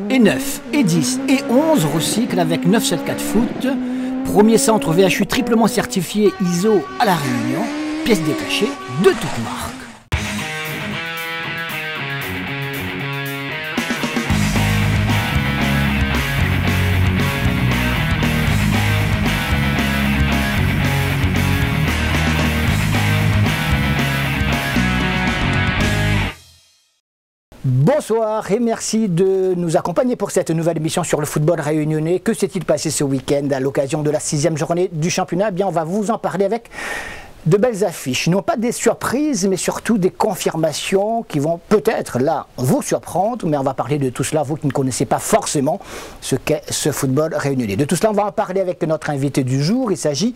et 9, et 10, et 11 recyclent avec 974 Foot. Premier centre VHU triplement certifié ISO à La Réunion. Pièce détachée de toute marque. Bonsoir et merci de nous accompagner pour cette nouvelle émission sur le football réunionnais. Que s'est-il passé ce week-end à l'occasion de la 6e journée du championnat? Eh bien, on va vous en parler avec de belles affiches. Non pas des surprises, mais surtout des confirmations qui vont peut-être, là, vous surprendre. Mais on va parler de tout cela, vous qui ne connaissez pas forcément ce qu'est ce football réunionnais. De tout cela, on va en parler avec notre invité du jour. Il s'agit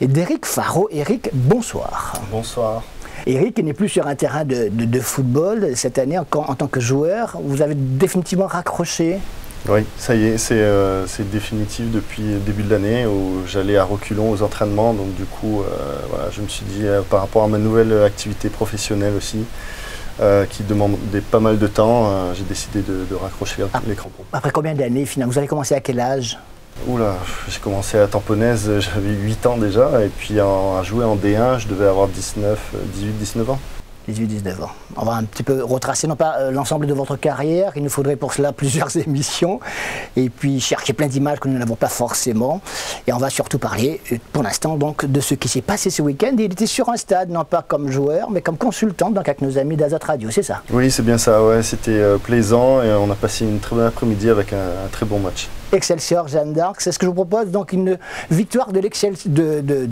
d'Éric Faro. Éric, bonsoir. Bonsoir. Éric n'est plus sur un terrain de football cette année en tant que joueur. Vous avez définitivement raccroché? Oui, ça y est, c'est définitif depuis le début de l'année où j'allais à reculons aux entraînements. Donc du coup, voilà, je me suis dit, par rapport à ma nouvelle activité professionnelle aussi, qui demandait pas mal de temps, j'ai décidé de raccrocher les crampons. Après combien d'années finalement? Vous avez commencé à quel âge? Oula, j'ai commencé à Tamponnaise, j'avais 8 ans déjà, et puis à jouer en D1, je devais avoir 18-19 ans. 18-19 ans. On va un petit peu retracer, non pas l'ensemble de votre carrière, il nous faudrait pour cela plusieurs émissions, et puis chercher plein d'images que nous n'avons pas forcément. Et on va surtout parler, pour l'instant, donc, de ce qui s'est passé ce week-end. Il était sur un stade, non pas comme joueur, mais comme consultant, donc avec nos amis d'Azot Radio, c'est ça? Oui, c'est bien ça, ouais. C'était plaisant, et on a passé une très bonne après-midi avec un très bon match. Excelsior Jeanne d'Arc, c'est ce que je vous propose, donc une victoire de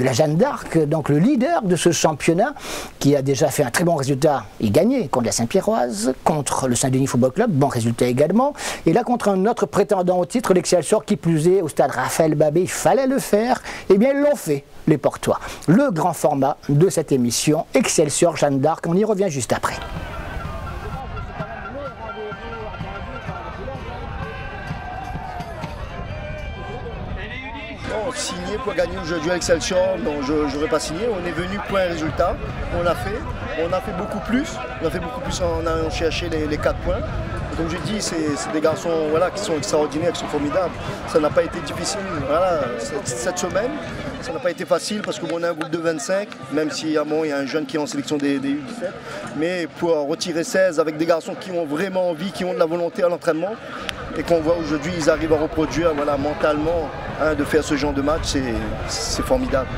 la Jeanne d'Arc, donc le leader de ce championnat, qui a déjà fait un très bon résultat et gagné contre la Saint-Pierroise, contre le Saint-Denis Football Club, bon résultat également, et là contre un autre prétendant au titre, l'Excelsior, qui plus est au stade Raphaël Babé, il fallait le faire, et bien ils l'ont fait, les Portois. Le grand format de cette émission, Excelsior Jeanne d'Arc, on y revient juste après. Signé pour gagner aujourd'hui à Excelsior, donc je n'aurais pas signé. On est venu pour un résultat, on a fait beaucoup plus. On a fait beaucoup plus en allant chercher les 4 points. Et comme je dis, c'est des garçons voilà, qui sont extraordinaires, qui sont formidables. Ça n'a pas été difficile voilà, cette semaine. Ça n'a pas été facile parce qu'on a un groupe de 25, même s'il y a un jeune qui est en sélection des U17. Mais pour retirer 16 avec des garçons qui ont vraiment envie, qui ont de la volonté à l'entraînement, et qu'on voit aujourd'hui, ils arrivent à reproduire voilà, mentalement, de faire ce genre de match, c'est formidable.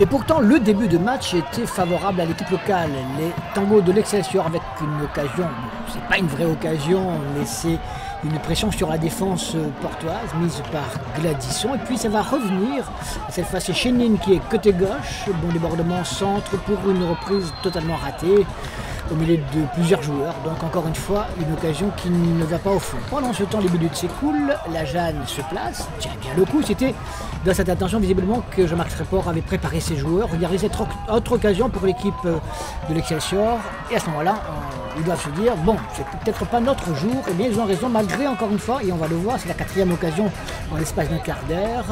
Et pourtant, le début de match était favorable à l'équipe locale. Les tangos de l'Excelsior avec une occasion, c'est pas une vraie occasion, mais c'est une pression sur la défense portoise mise par Gladysson. Et puis ça va revenir. Cette fois, c'est Chénine qui est côté gauche. Bon débordement centre pour une reprise totalement ratée au milieu de plusieurs joueurs. Donc encore une fois, une occasion qui ne va pas au fond. Pendant ce temps, les minutes s'écoulent. La Jeanne se place, tient bien le coup. C'était dans cette intention visiblement que Jean-Marc Tréport avait préparé ses joueurs. Regardez cette autre occasion pour l'équipe de l'Excelsior. Et à ce moment-là, ils doivent se dire, bon, c'est peut-être pas notre jour. Et bien ils ont raison, malgré encore une fois, et on va le voir, c'est la 4e occasion en l'espace d'un quart d'heure.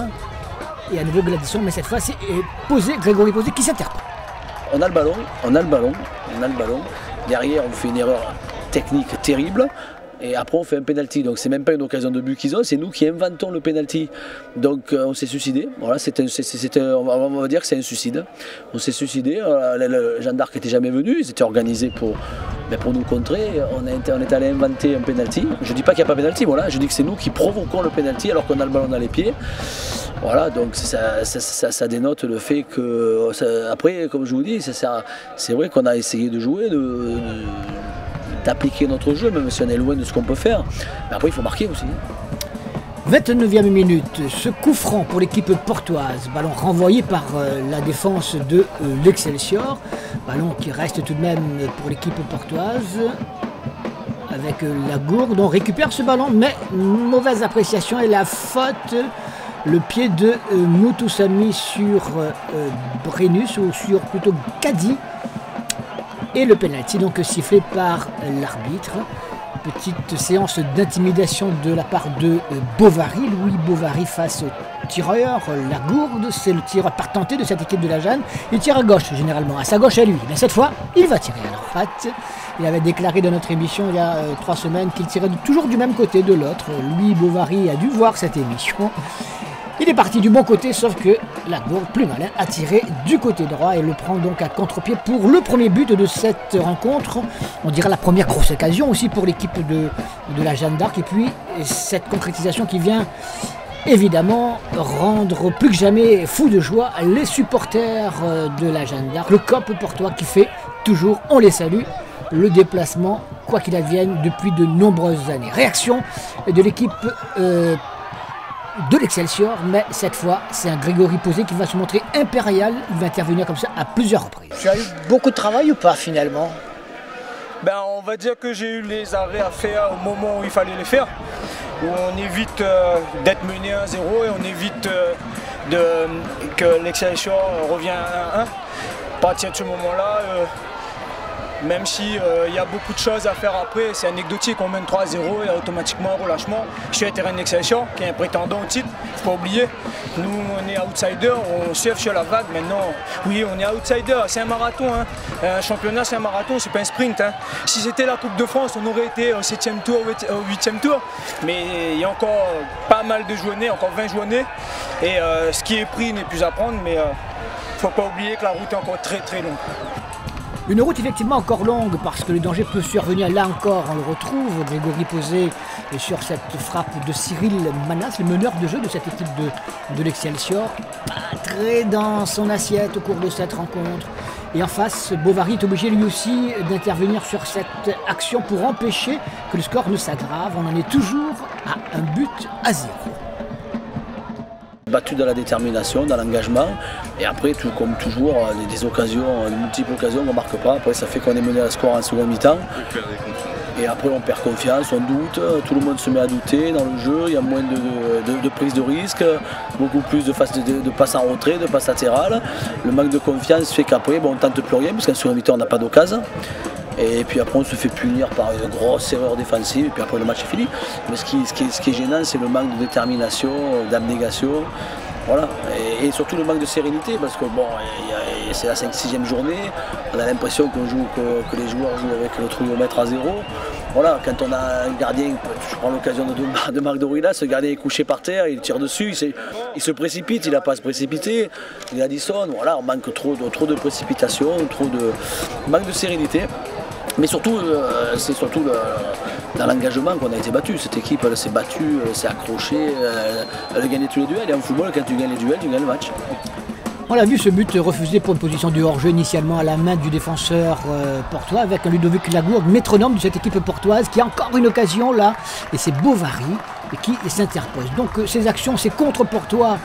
Et à nouveau Gladysson, mais cette fois c'est Grégory Posé qui s'interprète. On a le ballon. Derrière, on fait une erreur technique terrible. Et après, on fait un penalty. Donc, c'est même pas une occasion de but qu'ils ont, c'est nous qui inventons le penalty. Donc, on s'est suicidé. Voilà, on va dire que c'est un suicide. On s'est suicidé. Le Jeanne d'Arc n'était jamais venu. Ils étaient organisés pour nous contrer. On est allé inventer un penalty. Je ne dis pas qu'il n'y a pas penalty. Voilà, je dis que c'est nous qui provoquons le penalty alors qu'on a le ballon dans les pieds. Voilà, donc ça dénote le fait que, après, comme je vous dis, c'est vrai qu'on a essayé de jouer, d'appliquer notre jeu, même si on est loin de ce qu'on peut faire. Mais après, il faut marquer aussi. 29e minute, ce coup franc pour l'équipe portoise, ballon renvoyé par la défense de l'Excelsior, ballon qui reste tout de même pour l'équipe portoise. Avec la Gourde, on récupère ce ballon, mais mauvaise appréciation et la faute. Le pied de Moutoussamy sur Brennus, ou sur plutôt Kadi. Et le penalty donc sifflé par l'arbitre. petite séance d'intimidation de la part de Bovary. Louis Bovary face au tireur Lagourde. C'est le tireur par tenté de cette équipe de la Jeanne. Il tire à gauche généralement, à sa gauche à lui. Mais cette fois, il va tirer à droite. Il avait déclaré dans notre émission il y a 3 semaines qu'il tirait toujours du même côté de l'autre. Louis Bovary a dû voir cette émission. Il est parti du bon côté, sauf que Lagourde, plus malin, a tiré du côté droit et le prend donc à contre-pied pour le premier but de cette rencontre. On dirait la première grosse occasion aussi pour l'équipe de la Jeanne d'Arc. Et puis cette concrétisation qui vient évidemment rendre plus que jamais fou de joie les supporters de la Jeanne d'Arc. Le COP Portois qui fait toujours, on les salue, le déplacement, quoi qu'il advienne, depuis de nombreuses années. Réaction de l'équipe de l'Excelsior, mais cette fois, c'est un Grégory Posé qui va se montrer impérial. Il va intervenir comme ça à plusieurs reprises. Tu as eu beaucoup de travail ou pas finalement? On va dire que j'ai eu les arrêts à faire au moment où il fallait les faire, où on évite d'être mené 1-0 et on évite que l'Excelsior revienne à 1-1. À partir de ce moment-là, même si y a beaucoup de choses à faire après, c'est anecdotique, on mène 3-0 et automatiquement un relâchement sur le terrain d'Excelsior, qui est un prétendant au titre, il ne faut pas oublier. Nous on est outsider, on surfe sur la vague maintenant. Oui, on est outsider, c'est un marathon, hein. Un championnat c'est un marathon, c'est pas un sprint, hein. Si c'était la Coupe de France, on aurait été au 7e tour, au 8e tour, mais il y a encore pas mal de journées, encore 20 journées, et ce qui est pris n'est plus à prendre, mais il ne faut pas oublier que la route est encore très très longue. Une route effectivement encore longue parce que le danger peut survenir. Là encore, on le retrouve, Grégory Posé sur cette frappe de Cyril Manas, le meneur de jeu de cette équipe de l'Excelsior. Pas très dans son assiette au cours de cette rencontre. Et en face, Bovary est obligé lui aussi d'intervenir sur cette action pour empêcher que le score ne s'aggrave. On en est toujours à 1-0. Battu dans la détermination, dans l'engagement, et après, comme toujours, des occasions, de multiples occasions qu'on ne marque pas. Après, ça fait qu'on est mené à la score en seconde mi-temps. Et après, on perd confiance, on doute, tout le monde se met à douter dans le jeu, il y a moins de prise de risque, beaucoup plus de passes en retrait, de passes latérales. Le manque de confiance fait qu'après, on ne tente plus rien, parce qu'en seconde mi-temps, on n'a pas d'occasion. Et puis après on se fait punir par une grosse erreur défensive et puis après le match est fini. Mais ce qui est gênant, c'est le manque de détermination, d'abnégation. Voilà. Et surtout le manque de sérénité parce que c'est la 5-6e journée, on a l'impression que les joueurs jouent avec le trouillomètre à 0. Voilà, quand on a un gardien, je prends l'occasion de Marc Dorilla, ce gardien est couché par terre, il tire dessus, il se précipite, il n'a pas à se précipiter, il addisonne, voilà, on manque trop de précipitation, manque de sérénité. Mais surtout, c'est surtout dans l'engagement qu'on a été battu. Cette équipe, elle s'est battue, elle s'est accrochée, elle a gagné tous les duels. Et en football, quand tu gagnes les duels, tu gagnes le match. On l'a vu, ce but refusé pour une position de hors-jeu initialement à la main du défenseur portois avec un Ludovic Lagourde, métronome de cette équipe portoise qui a encore une occasion là. Et c'est Bovary qui s'interpose. Donc ces actions, ces contre-portois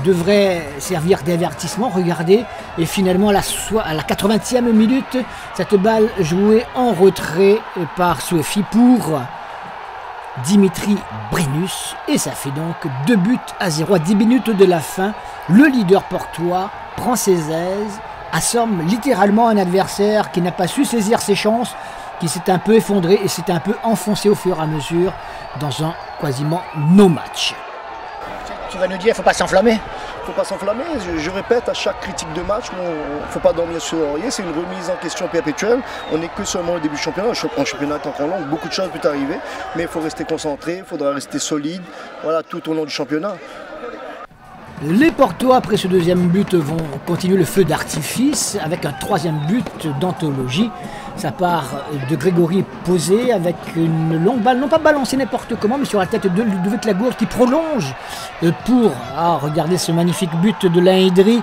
devraient servir d'avertissement. Regardez, et finalement à la 80e minute, cette balle jouée en retrait par Sophie pour Dimitri Brennus. Et ça fait donc 2-0 à 10 minutes de la fin. Le leader portois prend ses aises, assomme littéralement un adversaire qui n'a pas su saisir ses chances, qui s'est un peu effondré et s'est un peu enfoncé au fur et à mesure dans un quasiment no-match. Tu vas nous dire, il ne faut pas s'enflammer. Il ne faut pas s'enflammer, je répète à chaque critique de match, il ne faut pas dormir sur l'oreiller, c'est une remise en question perpétuelle. On n'est que seulement au début du championnat, en championnat est encore long, beaucoup de choses peuvent arriver, mais il faut rester concentré, il faudra rester solide, voilà, tout au long du championnat. Les Portois, après ce deuxième but, vont continuer le feu d'artifice avec un troisième but d'anthologie. Ça part de Grégory Posé avec une longue balle, non pas balancée n'importe comment, mais sur la tête de Ludovic Lagourde qui prolonge pour, regardez ce magnifique but de l'Aindry.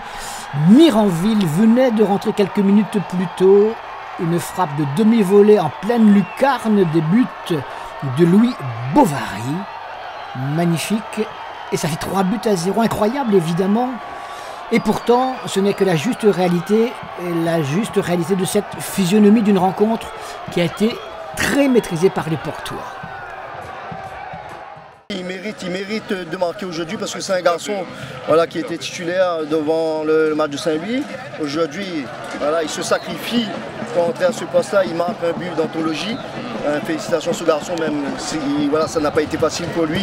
Miranville venait de rentrer quelques minutes plus tôt. Une frappe de demi-volée en pleine lucarne des buts de Louis Bovary. Magnifique. Et ça fait 3-0, incroyable évidemment. Et pourtant, ce n'est que la juste réalité de cette physionomie d'une rencontre qui a été très maîtrisée par les Portois. Il mérite de marquer aujourd'hui parce que c'est un garçon qui était titulaire devant le match de Saint-Louis. Aujourd'hui, il se sacrifie pour entrer à ce poste-là, il marque un but d'anthologie. Félicitations à ce garçon, même si voilà, ça n'a pas été facile pour lui.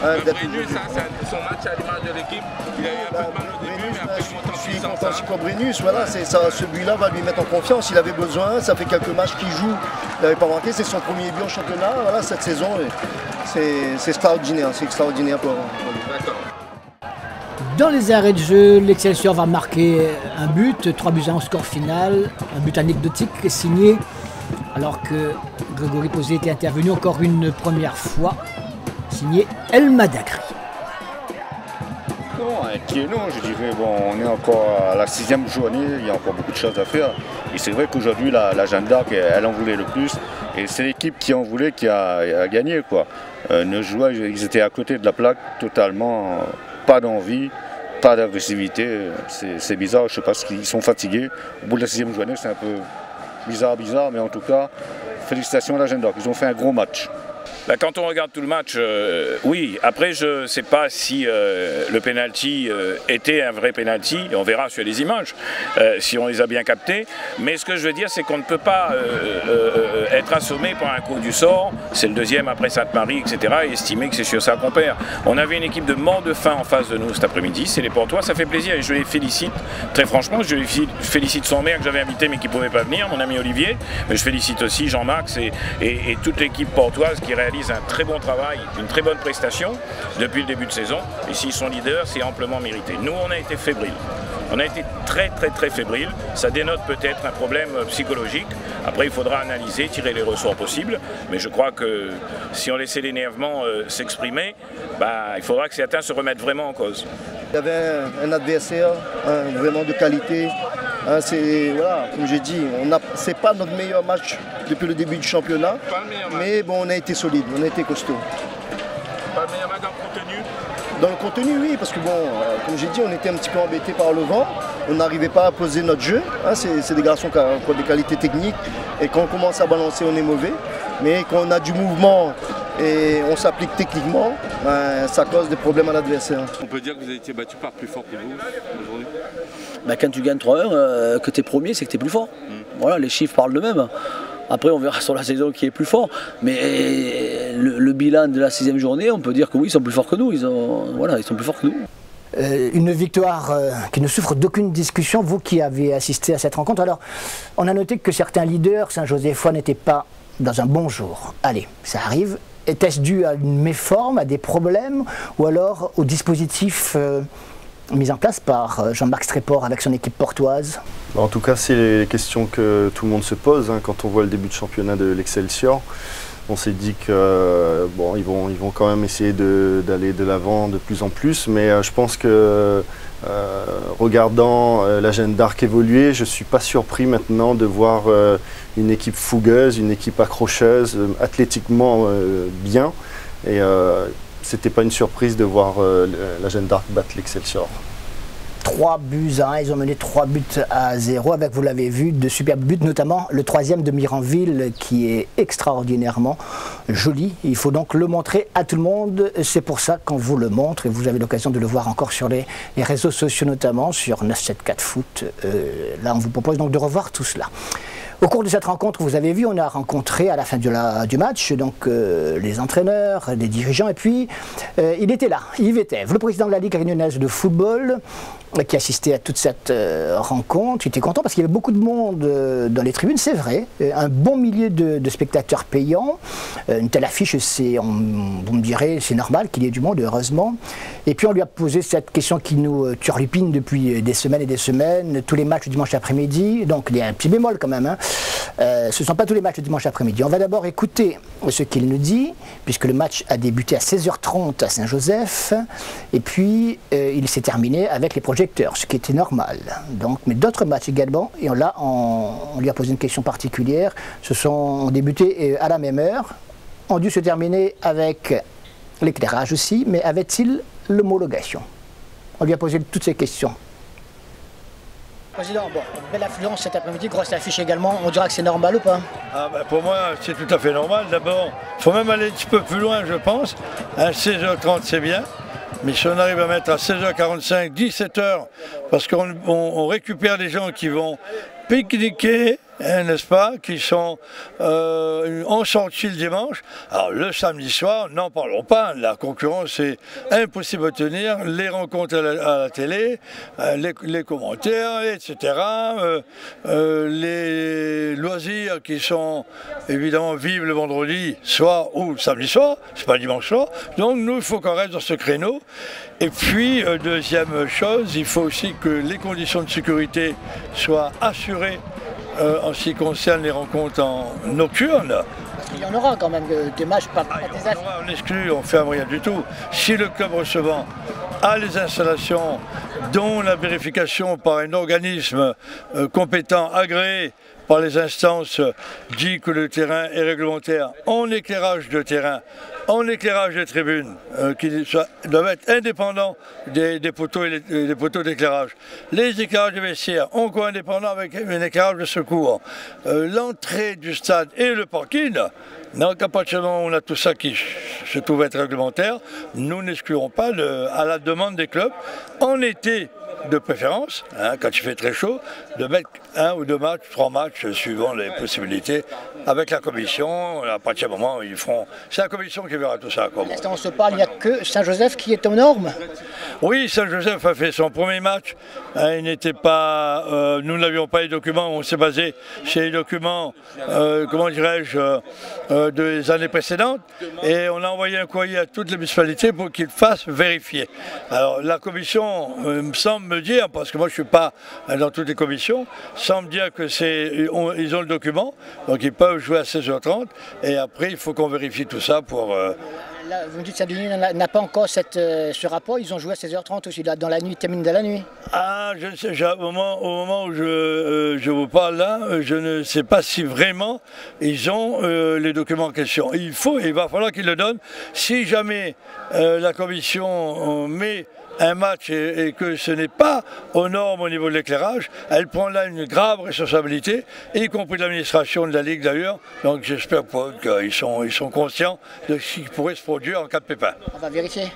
Brennus, ça, c'est son match à l'image de l'équipe. Il a eu un peu de mal au début, mais après il monte en je suis puissance. content aussi pour Brennus, voilà, ce but-là va lui mettre en confiance. Il avait besoin, ça fait quelques matchs qu'il joue, il n'avait pas manqué, c'est son premier but en championnat, voilà, cette saison. C'est extraordinaire, pour lui. D'accord. Dans les arrêts de jeu, l'Excelsior va marquer un but, 3-1 au score final, un but anecdotique signé alors que Grégory Posé était intervenu encore une première fois, signé El Madagri. Non, inquiet non, je dirais, bon, on est encore à la 6e journée, il y a encore beaucoup de choses à faire. Et c'est vrai qu'aujourd'hui, la Jeanne d'Arc, elle en voulait le plus. Et c'est l'équipe qui en voulait qui a gagné, quoi. Nos joueurs, ils étaient à côté de la plaque, totalement, pas d'envie, pas d'agressivité. C'est bizarre, je ne sais pas s'ils sont fatigués. Au bout de la 6e journée, c'est un peu bizarre, mais en tout cas, félicitations à la Jeanne d'Arc, ils ont fait un gros match. Bah, quand on regarde tout le match, oui. Après, je ne sais pas si le penalty était un vrai penalty. On verra sur les images, si on les a bien captés. Mais ce que je veux dire, c'est qu'on ne peut pas être assommé par un coup du sort. C'est le deuxième après Sainte-Marie, etc. Et estimer que c'est sur ça qu'on perd. On avait une équipe de mort de faim en face de nous cet après-midi. C'est les Portois, ça fait plaisir. Et je les félicite, très franchement. Je les félicite son maire que j'avais invité mais qui ne pouvait pas venir, mon ami Olivier. Mais je félicite aussi Jean-Max et toute l'équipe portoise qui réalise un très bon travail, une très bonne prestation depuis le début de saison. Et s'ils sont leaders, c'est amplement mérité. Nous, on a été fébriles. On a été très fébriles. Ça dénote peut-être un problème psychologique. Après, il faudra analyser, tirer les ressorts possibles. Mais je crois que si on laissait l'énervement s'exprimer, bah, il faudra que certains se remettent vraiment en cause. Il y avait un adversaire vraiment de qualité. Voilà, comme j'ai dit, c'est pas notre meilleur match depuis le début du championnat, mais bon, on a été solide, on a été costaud. Pas le meilleur match dans le contenu? Dans le contenu, oui, parce que bon, comme j'ai dit, on était un petit peu embêtés par le vent, on n'arrivait pas à poser notre jeu. C'est des garçons qui ont des qualités techniques, et quand on commence à balancer, on est mauvais. Mais quand on a du mouvement et on s'applique techniquement, ça cause des problèmes à l'adversaire. On peut dire que vous avez été battu par plus fort que vous aujourd'hui? Quand tu gagnes 3-1, que tu es premier, c'est que tu es plus fort. Voilà, les chiffres parlent d'eux-mêmes. Après, on verra sur la saison qui est plus fort. Mais le bilan de la 6e journée, on peut dire que oui, ils sont plus forts que nous. Ils sont plus forts que nous. Une victoire qui ne souffre d'aucune discussion, vous qui avez assisté à cette rencontre. Alors, on a noté que certains leaders saint-joséphois n'étaient pas dans un bon jour. Allez, ça arrive. Était-ce dû à une méforme, à des problèmes, ou alors au dispositif mis en place par Jean-Marc Stréport avec son équipe portoise? En tout cas, c'est les questions que tout le monde se pose quand on voit le début de championnat de l'Excelsior. On s'est dit que bon, ils vont quand même essayer d'aller de l'avant de plus en plus, mais je pense que regardant la Jeanne d'Arc évoluer, je ne suis pas surpris maintenant de voir une équipe fougueuse, une équipe accrocheuse, athlétiquement bien. Et c'était pas une surprise de voir la Jeanne d'Arc battre l'Excelsior. 3-1, ils ont mené 3-0 avec, vous l'avez vu, de superbes buts, notamment le 3e de Miranville qui est extraordinairement joli. Il faut donc le montrer à tout le monde, c'est pour ça qu'on vous le montre et vous avez l'occasion de le voir encore sur les réseaux sociaux, notamment sur 974 Foot. Là, on vous propose donc de revoir tout cela. Au cours de cette rencontre, vous avez vu, on a rencontré à la fin du match donc, les entraîneurs, les dirigeants, et puis il était là, Yves Etève, le président de la Ligue réunionnaise de football, qui assistait à toute cette rencontre. Il était content parce qu'il y avait beaucoup de monde dans les tribunes, c'est vrai, un bon millier de spectateurs payants. Une telle affiche, vous me direz, c'est normal qu'il y ait du monde, heureusement. Et puis on lui a posé cette question qui nous turlupine depuis des semaines et des semaines, tous les matchs le dimanche après-midi, donc il y a un petit bémol quand même, ce ne sont pas tous les matchs le dimanche après-midi. On va d'abord écouter ce qu'il nous dit, puisque le match a débuté à 16h30 à Saint-Joseph, et puis il s'est terminé avec les projecteurs, ce qui était normal. Donc, mais d'autres matchs également, et là on lui a posé une question particulière, ont débuté à la même heure, ont dû se terminer avec l'éclairage aussi, mais avait-il l'homologation? On lui a posé toutes ces questions. Président, bon, belle affluence cet après-midi, grosse affiche également, on dirait que c'est normal ou pas? Pour moi, c'est tout à fait normal. D'abord, il faut même aller un petit peu plus loin, je pense. À 16h30, c'est bien. Mais si on arrive à mettre à 16h45, 17h, parce qu'on récupère des gens qui vont pique-niquer, hein, n'est-ce pas, qui sont en sortie le dimanche. Alors le samedi soir, n'en parlons pas, la concurrence est impossible à tenir, les rencontres à la télé, les commentaires, etc. Les loisirs qui sont évidemment vivent le vendredi soir ou le samedi soir, c'est pas le dimanche soir. Donc nous, il faut qu'on reste dans ce créneau. Et puis, deuxième chose, il faut aussi que les conditions de sécurité soient assurées en ce qui concerne les rencontres en nocturne. Parce qu'il y en aura quand même des matchs, pas des affaires. On exclut, on ne ferme rien du tout. Si le club recevant a les installations dont la vérification par un organisme compétent, agréé par les instances, dit que le terrain est réglementaire en éclairage de terrain, en éclairage de tribunes, qui doivent être indépendants des poteaux et des poteaux d'éclairage. Les éclairages de vestiaires, encore indépendants avec un éclairage de secours. L'entrée du stade et le parking, donc à partir du moment où on a tout ça qui se trouve être réglementaire, nous n'exclurons pas à la demande des clubs, en été de préférence, hein, quand il fait très chaud, de mettre 1 ou 2 matchs, 3 matchs, suivant les possibilités, avec la commission. À partir du moment où ils feront... C'est la commission qui verra tout ça. Pour l'instant, on se parle, il n'y a que Saint-Joseph qui est aux normes. Oui, Saint-Joseph a fait son premier match. Hein, il n'était pas... nous n'avions pas les documents, on s'est basé sur les documents, comment dirais-je, des années précédentes. Et on a envoyé un courrier à toutes les municipalités pour qu'ils fassent vérifier. Alors, la commission me semble me dire, parce que moi je ne suis pas dans toutes les commissions, semble dire que ils ont le document, donc ils peuvent jouer à 16h30, et après il faut qu'on vérifie tout ça pour... Là, vous me dites que Saint-Denis n'a pas encore ce rapport, ils ont joué à 16h30 aussi, là, dans la nuit, termine de la nuit. Ah, je ne sais, au moment où je vous parle là, je ne sais pas si vraiment ils ont les documents en question. Il va falloir qu'ils le donnent. Si jamais la commission met un match et que ce n'est pas aux normes au niveau de l'éclairage, elle prend là une grave responsabilité, y compris de l'administration de la Ligue d'ailleurs. Donc j'espère qu'ils sont conscients de ce qui pourrait se produire en cas de pépin. On va vérifier.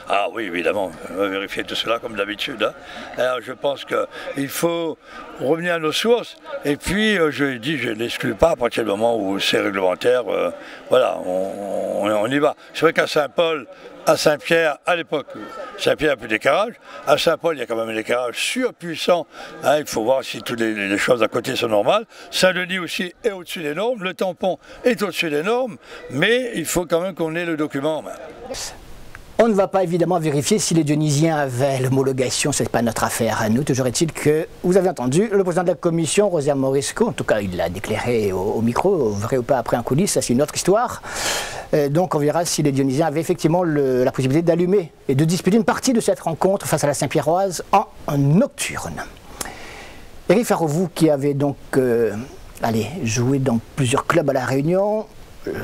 Ah oui, évidemment, on va vérifier tout cela comme d'habitude. Hein. Alors je pense qu'il faut revenir à nos sources. Et puis, je dis, je n'exclus pas à partir du moment où c'est réglementaire. Voilà, on y va. C'est vrai qu'à Saint-Paul, à Saint-Pierre, à l'époque, Saint-Pierre a plus d'éclairage. À Saint-Paul, il y a quand même un éclairage surpuissant. Hein, il faut voir si toutes les choses à côté sont normales. Saint-Denis aussi est au-dessus des normes. Le tampon est au-dessus des normes. Mais il faut quand même qu'on ait le document en main. On ne va pas évidemment vérifier si les Dionysiens avaient l'homologation, ce n'est pas notre affaire à nous. Toujours est-il que vous avez entendu le président de la commission, Rosaire Morisco, en tout cas il l'a déclaré au micro, vrai ou pas après un coulisses, ça c'est une autre histoire. Donc on verra si les Dionysiens avaient effectivement la possibilité d'allumer et de disputer une partie de cette rencontre face à la Saint-Pierroise en nocturne. Éric Ferraud, vous qui avez donc joué dans plusieurs clubs à La Réunion,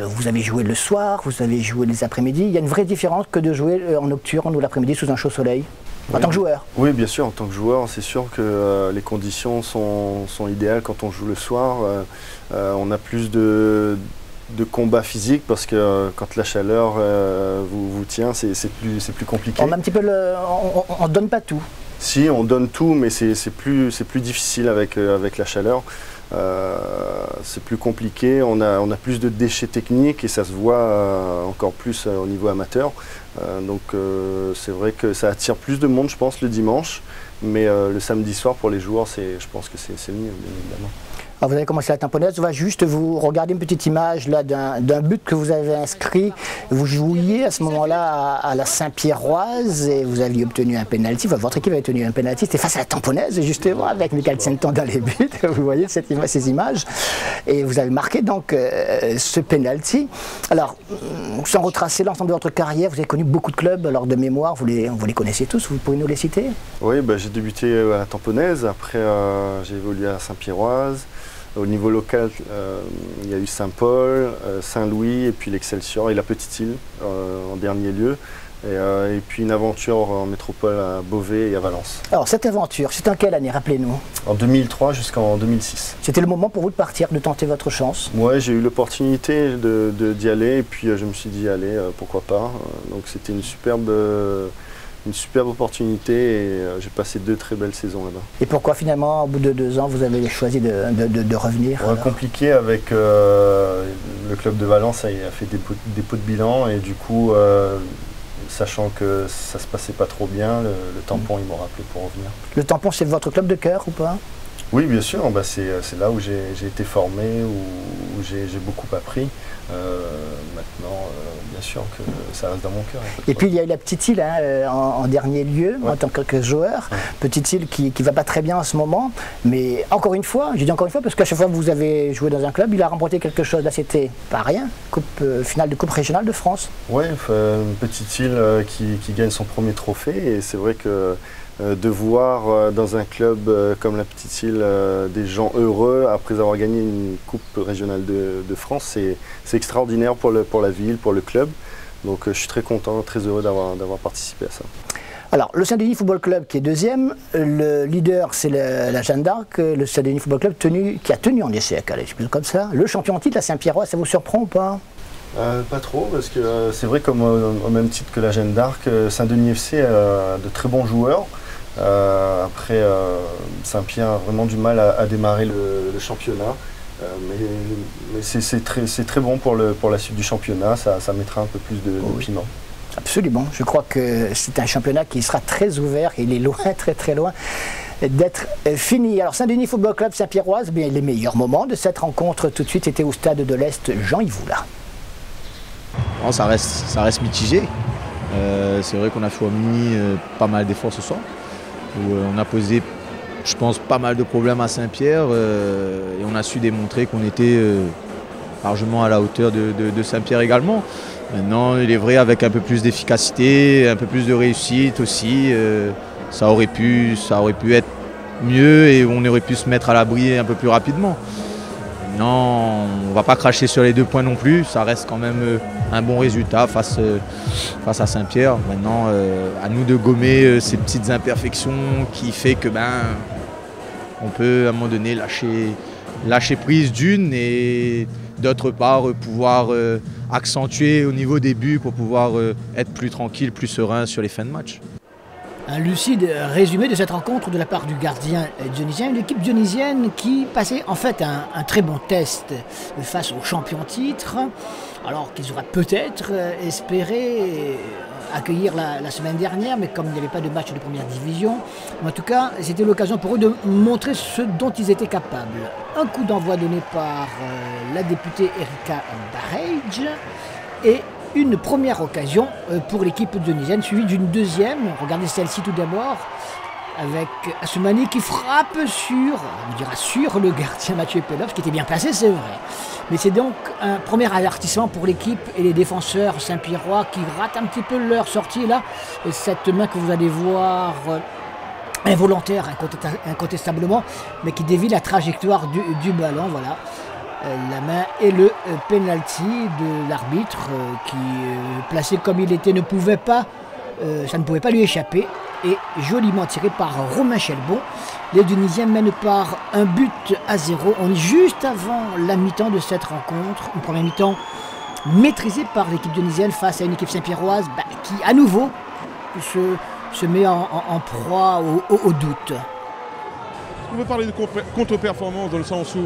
vous avez joué le soir, vous avez joué les après-midi. Il y a une vraie différence que de jouer en nocturne ou l'après-midi sous un chaud soleil, en tant que joueur? Oui, bien sûr, en tant que joueur, c'est sûr que les conditions sont idéales quand on joue le soir. On a plus de combat physique parce que quand la chaleur vous tient, c'est plus compliqué. On a un petit peu on donne pas tout. Si, on donne tout, mais c'est plus difficile avec la chaleur. C'est plus compliqué, on a plus de déchets techniques et ça se voit encore plus au niveau amateur. Donc c'est vrai que ça attire plus de monde, je pense, le dimanche. Mais le samedi soir, pour les joueurs, je pense que c'est mieux, bien évidemment. Alors vous avez commencé à la tamponnaise, on va juste vous regarder une petite image là d'un but que vous avez inscrit. Vous jouiez à ce moment-là à la Saint-Pierroise et vous aviez obtenu un pénalty. Enfin, votre équipe avait obtenu un pénalty, c'était face à la tamponnaise justement avec Michael Tsenton dans les buts. Vous voyez ces images. Et vous avez marqué donc ce pénalty. Alors, sans retracer l'ensemble de votre carrière, vous avez connu beaucoup de clubs. Alors de mémoire, vous les connaissez tous, vous pouvez nous les citer? Oui, j'ai débuté à la tamponnaise, après j'ai évolué à Saint-Pierroise. Au niveau local, il y a eu Saint-Paul, Saint-Louis et puis l'Excelsior et la Petite-Île en dernier lieu. Et puis une aventure en métropole à Beauvais et à Valence. Alors cette aventure, c'était en quelle année, rappelez-nous? En 2003 jusqu'en 2006. C'était le moment pour vous de partir, de tenter votre chance? Ouais, j'ai eu l'opportunité d'y aller et puis je me suis dit allez, pourquoi pas. Donc c'était une superbe une superbe opportunité et j'ai passé 2 très belles saisons là-bas. Et pourquoi finalement, au bout de 2 ans, vous avez choisi de revenir? Compliqué avec le club de Valence, a fait des dépôts de bilan et du coup, sachant que ça se passait pas trop bien, le Tampon ils m'ont rappelé pour revenir. Le Tampon, c'est votre club de cœur ou pas? Oui, bien sûr, c'est là où j'ai été formé, où j'ai beaucoup appris. Maintenant, bien sûr que ça reste dans mon cœur. Et puis il y a eu la Petite Île en dernier lieu, en tant que joueur. Petite Île qui ne va pas très bien en ce moment. Mais encore une fois, je dis encore une fois, parce qu'à chaque fois que vous avez joué dans un club, il a remporté quelque chose. Là, c'était pas rien. Finale de Coupe régionale de France. Oui, une Petite Île qui gagne son premier trophée. Et c'est vrai que de voir dans un club comme la Petite Île des gens heureux après avoir gagné une Coupe régionale de France, c'est extraordinaire pour la ville, pour le club. Donc je suis très content, très heureux d'avoir participé à ça. Alors, le Saint-Denis Football Club qui est deuxième, le leader c'est la Jeanne d'Arc, le Saint-Denis Football Club qui a tenu en échec, allez, je peux dire comme ça. Le champion en titre, la Saint-Pierrois, ça vous surprend ou pas? Pas trop, parce que c'est vrai comme au même titre que la Jeanne d'Arc, Saint-Denis FC a de très bons joueurs. Après, Saint-Pierre a vraiment du mal à démarrer le championnat, mais c'est très bon pour la suite du championnat, ça mettra un peu plus de piment. Absolument, je crois que c'est un championnat qui sera très ouvert, il est loin, très loin d'être fini. Alors Saint-Denis Football Club Saint-Pierroise, les meilleurs moments de cette rencontre tout de suite étaient au stade de l'Est Jean-Yves Oula. Oh, ça reste mitigé, c'est vrai qu'on a fourni pas mal d'efforts ce soir. Où on a posé, je pense, pas mal de problèmes à Saint-Pierre et on a su démontrer qu'on était largement à la hauteur de Saint-Pierre également. Maintenant, il est vrai, avec un peu plus d'efficacité, un peu plus de réussite aussi, ça aurait pu être mieux et on aurait pu se mettre à l'abri un peu plus rapidement. Non, on ne va pas cracher sur les 2 points non plus, ça reste quand même un bon résultat face à Saint-Pierre. Maintenant, à nous de gommer ces petites imperfections qui fait que on peut à un moment donné lâcher prise d'une et d'autre part pouvoir accentuer au niveau des buts pour pouvoir être plus tranquille, plus serein sur les fins de match. Un lucide résumé de cette rencontre de la part du gardien dionysien, une équipe dionisienne qui passait en fait un très bon test face au champion titre, alors qu'ils auraient peut-être espéré accueillir la semaine dernière, mais comme il n'y avait pas de match de première division, en tout cas c'était l'occasion pour eux de montrer ce dont ils étaient capables. Un coup d'envoi donné par la députée Erika Barrage et une première occasion pour l'équipe dionisienne, suivie d'une deuxième. Regardez celle-ci tout d'abord, avec Assoumani qui frappe sur le gardien Mathieu Pelov, qui était bien placé, c'est vrai. Mais c'est donc un premier avertissement pour l'équipe et les défenseurs saint-pierrois qui ratent un petit peu leur sortie là. Et cette main que vous allez voir involontaire incontestablement, mais qui dévie la trajectoire du ballon, voilà. La main et le penalty de l'arbitre qui, placé comme il était, ça ne pouvait pas lui échapper. Et joliment tiré par Romain Chelbon. Les Dionysiens mènent par 1-0. On est juste avant la mi-temps de cette rencontre. Une première mi-temps maîtrisée par l'équipe dionysienne face à une équipe saint-pierroise qui, à nouveau, se met en proie au doute. On veut parler de contre-performance dans le sens où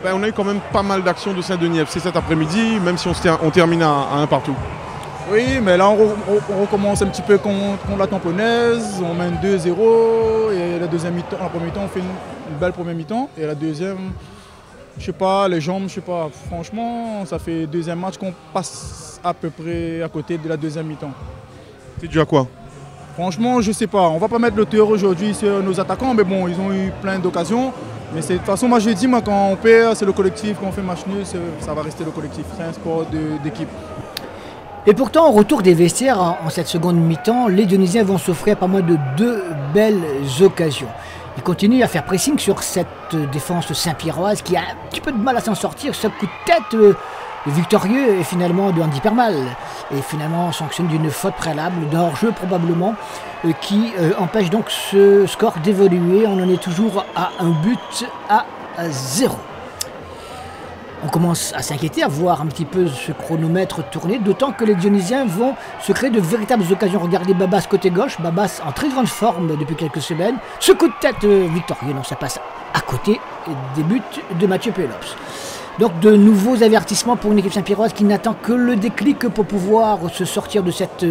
on a eu quand même pas mal d'actions de Saint-Denis FC cet après-midi, même si on termine à 1 partout. Oui, mais là on recommence un petit peu contre la Tamponnaise, on mène 2-0 et la première mi-temps on fait une belle première mi-temps et la deuxième, je sais pas, les jambes, je sais pas, franchement ça fait deuxième match qu'on passe à peu près à côté de la deuxième mi-temps. C'est dû à quoi? Franchement, je sais pas. On va pas mettre le tort aujourd'hui sur nos attaquants, mais bon, ils ont eu plein d'occasions. Mais de toute façon, moi je dis, quand on perd, c'est le collectif. Quand on fait match nul, ça va rester le collectif. C'est un sport d'équipe. Et pourtant, au retour des vestiaires en cette seconde mi-temps, les Dionysiens vont s'offrir pas moins de 2 belles occasions. Ils continuent à faire pressing sur cette défense saint-pierroise qui a un petit peu de mal à s'en sortir. Ce coup de tête victorieux et finalement de Andy Permal et finalement sanctionné d'une faute préalable, d'un hors-jeu probablement, qui empêche donc ce score d'évoluer. On en est toujours à 1-0. On commence à s'inquiéter, à voir un petit peu ce chronomètre tourner, d'autant que les Dionysiens vont se créer de véritables occasions. Regardez Babas côté gauche, Babas en très grande forme depuis quelques semaines. Ce coup de tête victorieux, non, ça passe à côté des buts de Mathieu Pelops. Donc de nouveaux avertissements pour une équipe saint-pierroise qui n'attend que le déclic pour pouvoir se sortir de cette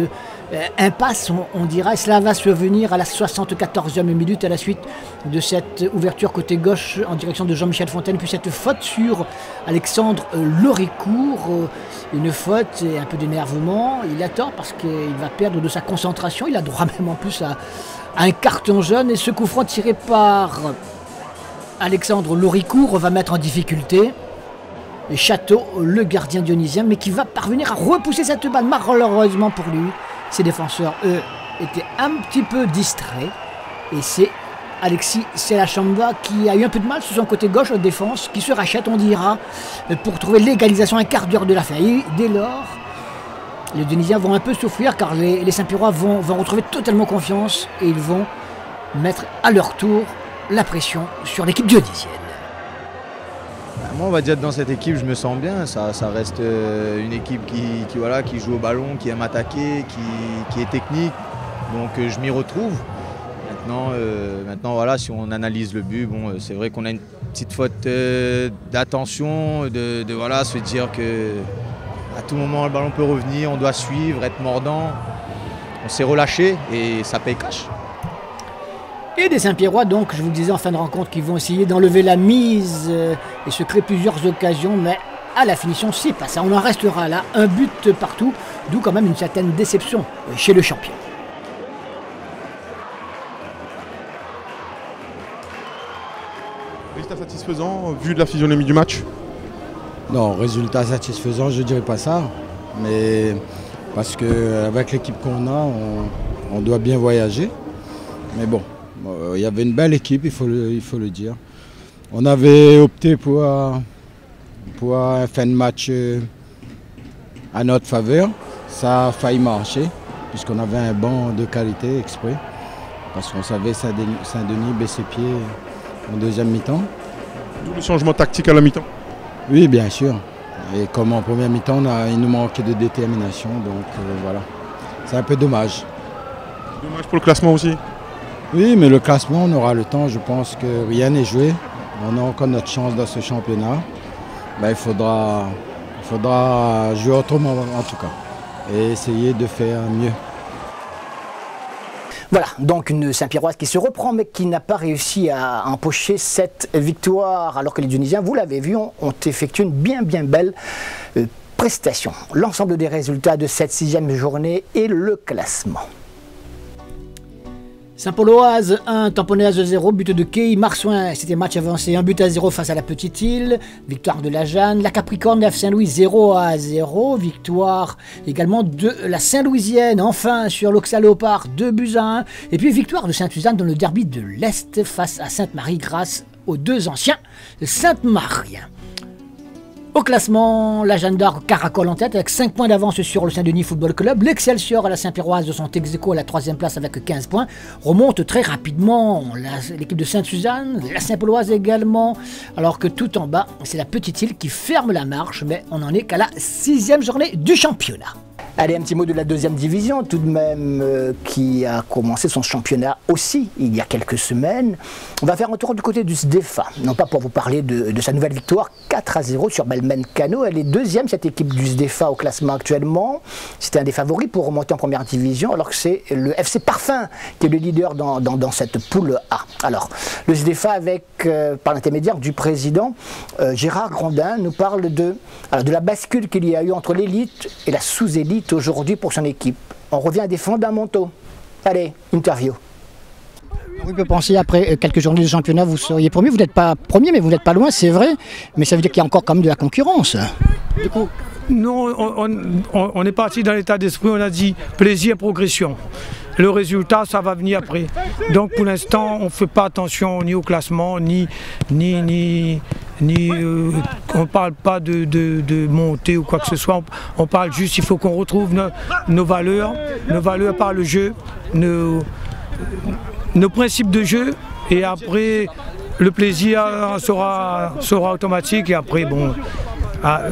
impasse, on dira. Et cela va se venir à la 74e minute à la suite de cette ouverture côté gauche en direction de Jean-Michel Fontaine. Puis cette faute sur Alexandre Loricourt, une faute et un peu d'énervement. Il a tort parce qu'il va perdre de sa concentration. Il a droit même en plus à un carton jaune. Et ce coup franc tiré par Alexandre Loricourt va mettre en difficulté Château, le gardien dionysien, mais qui va parvenir à repousser cette balle. Malheureusement pour lui, ses défenseurs, eux, étaient un petit peu distraits. Et c'est Alexis Selachamba qui a eu un peu de mal sur son côté gauche en défense, qui se rachète, on dira, pour trouver l'égalisation un quart d'heure de la fin. Et dès lors, les Dionysiens vont un peu souffrir car les Saint-Pierrois vont retrouver totalement confiance et ils vont mettre à leur tour la pression sur l'équipe dionysienne. Moi, on va dire que dans cette équipe, je me sens bien. Ça reste une équipe qui joue au ballon, qui aime attaquer, qui est technique. Donc je m'y retrouve. Maintenant, voilà, si on analyse le but, bon, c'est vrai qu'on a une petite faute d'attention, de voilà, se dire que à tout moment le ballon peut revenir, on doit suivre, être mordant. On s'est relâché et ça paye cash. Et des Saint-Pierrois, donc, je vous le disais en fin de rencontre, qui vont essayer d'enlever la mise et se créer plusieurs occasions, mais à la finition, c'est pas ça. On en restera là, un but partout, d'où quand même une certaine déception chez le champion. Résultat satisfaisant, vu de la physionomie du match? Non, résultat satisfaisant, je ne dirais pas ça, mais parce qu'avec l'équipe qu'on a, on doit bien voyager. Mais bon. Il y avait une belle équipe, il faut le dire. On avait opté pour un fin de match à notre faveur. Ça a failli marcher, puisqu'on avait un banc de qualité exprès. Parce qu'on savait Saint-Denis baisser pied en deuxième mi-temps. D'où le changement tactique à la mi-temps? Oui, bien sûr. Et comme en première mi-temps, il nous manquait de détermination. Donc voilà, c'est un peu dommage. Dommage pour le classement aussi? Oui, mais le classement, on aura le temps. Je pense que rien n'est joué. On a encore notre chance dans ce championnat. Ben, il faudra jouer autrement en tout cas et essayer de faire mieux. Voilà, donc une Saint-Pierroise qui se reprend mais qui n'a pas réussi à empocher cette victoire alors que les Dionysiens, vous l'avez vu, ont effectué une bien belle prestation. L'ensemble des résultats de cette 6e journée et le classement. Saint-Pauloise 1, Tamponnaise 0, but de Kei Marsouin, c'était match avancé, 1-0 face à la Petite Île, victoire de la Jeanne, la Capricorne F Saint-Louis 0-0, victoire également de la Saint-Louisienne, enfin sur l'Auxerre Léopard 2-1, et puis victoire de Sainte-Suzanne dans le derby de l'Est face à Sainte-Marie grâce aux deux anciens Sainte-Mariens. Au classement, la Jeanne d'Arc caracole en tête avec 5 points d'avance sur le Saint-Denis Football Club. L'Excelsior et la Saint-Pierroise sont ex-aequo à la 3e place avec 15 points. Remonte très rapidement l'équipe de Sainte-Suzanne, la Saint-Pauloise également. Alors que tout en bas, c'est la Petite Île qui ferme la marche, mais on n'en est qu'à la 6e journée du championnat. Allez, un petit mot de la 2e division, tout de même, qui a commencé son championnat aussi il y a quelques semaines. On va faire un tour du côté du SDEFA, non pas pour vous parler de sa nouvelle victoire 4-0 sur Belmen-Cano. Elle est 2e, cette équipe du SDEFA au classement actuellement. C'était un des favoris pour remonter en première division, alors que c'est le FC Parfum qui est le leader dans cette poule A. Alors, le SDEFA, par l'intermédiaire du président Gérard Grondin, nous parle de la bascule qu'il y a eu entre l'élite et la sous-élite aujourd'hui pour son équipe. On revient à des fondamentaux. Allez, interview. On peut penser après quelques journées de championnat, vous seriez premier. Vous n'êtes pas premier, mais vous n'êtes pas loin, c'est vrai. Mais ça veut dire qu'il y a encore quand même de la concurrence. Du coup, nous, on est parti dans l'état d'esprit, on a dit plaisir, progression. Le résultat, ça va venir après. Donc pour l'instant, on ne fait pas attention ni au classement, ni on ne parle pas de montée ou quoi que ce soit. On parle juste, il faut qu'on retrouve nos valeurs par le jeu, nos principes de jeu, et après le plaisir sera automatique, et après bon,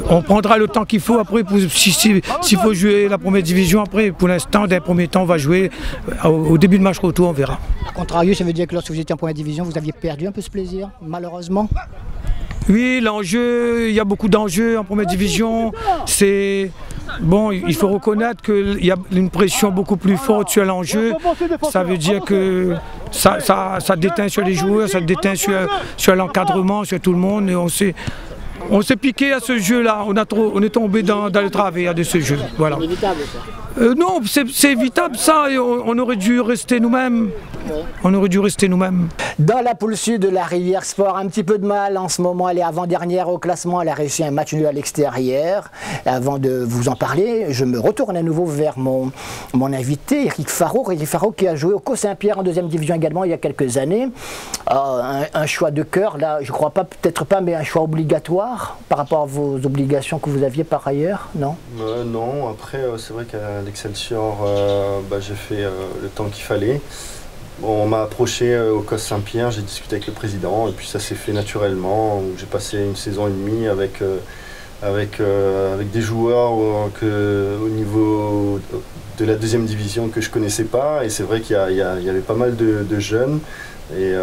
On prendra le temps qu'il faut après, s'il faut jouer la première division après. Pour l'instant, d'un premier temps, on va jouer au début de match retour, on verra. A contrario, ça veut dire que lorsque vous étiez en première division, vous aviez perdu un peu ce plaisir, malheureusement? Oui, l'enjeu, il y a beaucoup d'enjeux en première division. Bon, il faut reconnaître qu'il y a une pression beaucoup plus forte sur l'enjeu. Ça veut dire que ça déteint sur les joueurs, ça déteint sur l'encadrement, sur tout le monde. Et on s'est piqué à ce jeu-là, on est tombé dans le travers de ce jeu. Voilà. C'est inévitable, ça. Non, c'est évitable ça, on aurait dû rester nous-mêmes. On aurait dû rester nous-mêmes. Dans la poule sud de la Rivière Sport, un petit peu de mal en ce moment, elle est avant-dernière au classement, elle a réussi un match nul à l'extérieur. Avant de vous en parler, je me retourne à nouveau vers mon invité, Éric Faraud. Éric Faraud qui a joué au COS Saint-Pierre en deuxième division également il y a quelques années. Un choix de cœur, là je crois pas, peut-être pas, mais un choix obligatoire par rapport à vos obligations que vous aviez par ailleurs, non? Non, après c'est vrai qu'à l'Excelsior, j'ai fait le temps qu'il fallait. Bon, on m'a approché au COS Saint-Pierre, j'ai discuté avec le président et puis ça s'est fait naturellement. J'ai passé une saison et demie avec des joueurs au niveau de la deuxième division que je connaissais pas, et c'est vrai qu'il y avait pas mal de jeunes et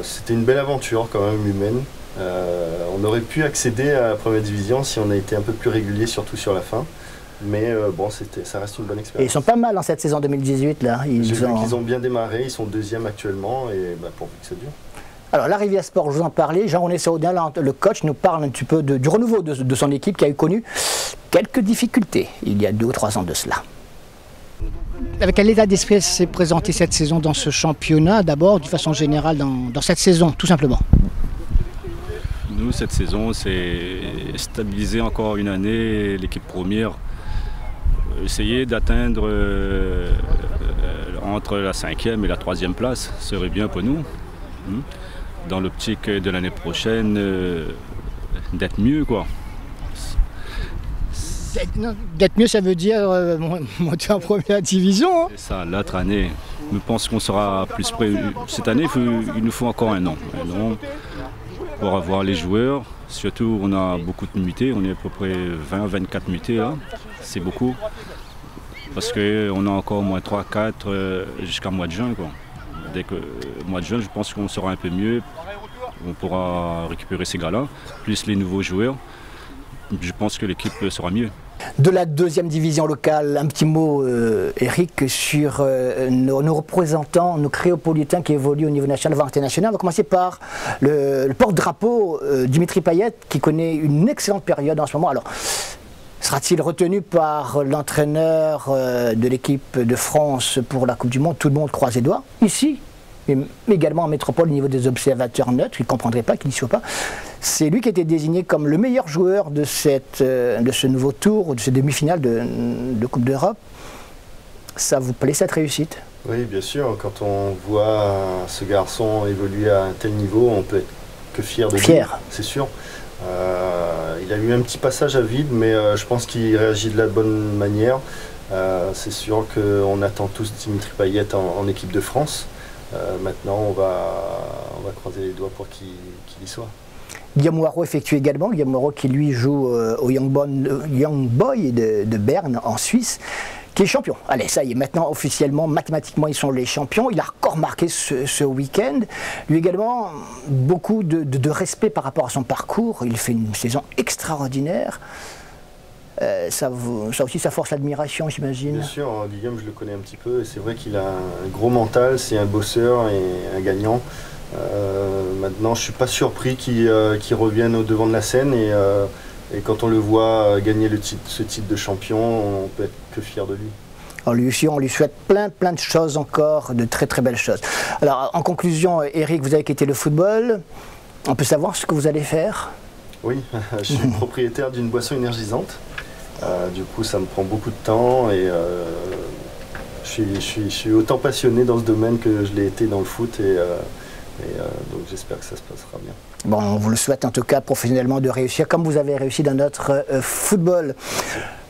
c'était une belle aventure quand même humaine. On aurait pu accéder à la première division si on a été un peu plus régulier, surtout sur la fin. Mais bon, ça reste une bonne expérience. Et ils sont pas mal en cette saison 2018 là. Ils ont bien démarré, ils sont deuxième actuellement et pourvu que ça dure. Alors la Rivière Sport, je vous en parlais, Jean-René Saoudin, le coach, nous parle un petit peu du renouveau de son équipe qui a connu quelques difficultés il y a 2 ou 3 ans de cela. Avec quel état d'esprit s'est présenté cette saison dans ce championnat, d'abord, d'une façon générale, dans cette saison, tout simplement? Nous, cette saison, c'est stabiliser encore une année l'équipe première. Essayer d'atteindre entre la 5e et la 3e place serait bien pour nous. Dans l'optique de l'année prochaine, d'être mieux, quoi. D'être mieux, ça veut dire monter en première division. Hein. C'est ça, l'autre année. Je pense qu'on sera plus près. Cette année, il nous faut encore un an. Pour avoir les joueurs. Surtout, on a beaucoup de mutés, on est à peu près 20-24 mutés là, c'est beaucoup. Parce qu'on a encore au moins 3-4 jusqu'à mois de juin, quoi. Dès que mois de juin, je pense qu'on sera un peu mieux, on pourra récupérer ces gars-là, plus les nouveaux joueurs. Je pense que l'équipe sera mieux. De la deuxième division locale, un petit mot, Eric, sur nos représentants, nos créopolitains qui évoluent au niveau national, voire international. On va commencer par le porte-drapeau Dimitri Payet, qui connaît une excellente période en ce moment. Alors, sera-t-il retenu par l'entraîneur de l'équipe de France pour la Coupe du Monde? Tout le monde croise les doigts. Ici, mais également en métropole au niveau des observateurs neutres, qui ne comprendraient pas, qui n'y soient pas. C'est lui qui a été désigné comme le meilleur joueur de ce nouveau tour, de cette demi-finale de Coupe d'Europe. Ça vous plaît, cette réussite? Oui, bien sûr. Quand on voit ce garçon évoluer à un tel niveau, on peut être que fier de lui. C'est sûr. Il a eu un petit passage à vide, mais je pense qu'il réagit de la bonne manière. C'est sûr qu'on attend tous Dimitri Payet en équipe de France. Maintenant, on va croiser les doigts pour qu'il y soit. Guillaume Moirot effectue également. Guillaume Moirot qui lui joue au Young Boy de Berne en Suisse, qui est champion. Allez, ça y est, maintenant officiellement, mathématiquement, ils sont les champions. Il a encore marqué ce week-end. Lui également, beaucoup de respect par rapport à son parcours. Il fait une saison extraordinaire. Ça aussi, ça force l'admiration, j'imagine. Bien sûr, Guillaume, je le connais un petit peu, et c'est vrai qu'il a un gros mental, c'est un bosseur et un gagnant. Maintenant, je ne suis pas surpris qu'il revienne au devant de la scène, et quand on le voit gagner ce titre de champion, on peut être que fier de lui. Alors lui aussi, on lui souhaite plein de choses encore, de très belles choses. Alors, en conclusion, Eric, vous avez quitté le football. On peut savoir ce que vous allez faire? Oui, je suis propriétaire d'une boisson énergisante. Du coup, ça me prend beaucoup de temps et je suis autant passionné dans ce domaine que je l'ai été dans le foot. Et Et donc j'espère que ça se passera bien. Bon, on vous le souhaite en tout cas professionnellement de réussir comme vous avez réussi dans notre football.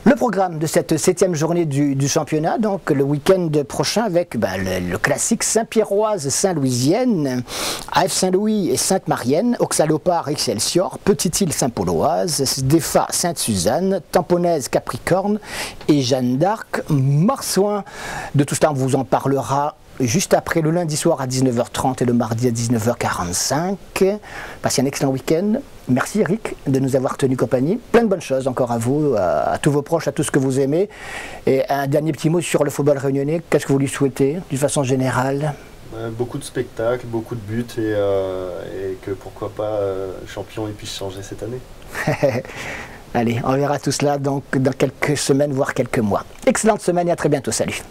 Le programme de cette 7e journée du championnat, donc le week-end prochain avec le classique Saint-Pierroise Saint-Louisienne, AF Saint-Louis et Sainte-Marienne, Auxalopard Excelsior, Petite-Île Saint-Pauloise, Sdefa Sainte-Suzanne, Tamponnaise Capricorne et Jeanne d'Arc Marsouin. De tout cela on vous en parlera juste après, le lundi soir à 19h30 et le mardi à 19h45. Passez un excellent week-end. Merci Eric de nous avoir tenu compagnie. Plein de bonnes choses encore à vous, à tous vos proches, à tout ce que vous aimez. Et un dernier petit mot sur le football réunionnais. Qu'est-ce que vous lui souhaitez, d'une façon générale? Beaucoup de spectacles, beaucoup de buts et que pourquoi pas champion puisse changer cette année. Allez, on verra tout cela donc dans quelques semaines, voire quelques mois. Excellente semaine et à très bientôt. Salut.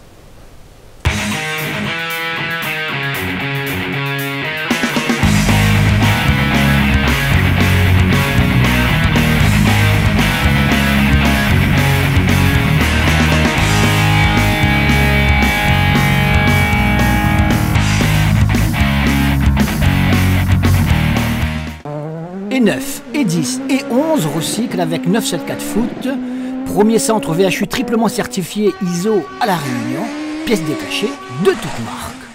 Et 9, et 10, et 11 recyclent avec 974 Foot, premier centre VHU triplement certifié ISO à La Réunion, pièce détachée de toute marque.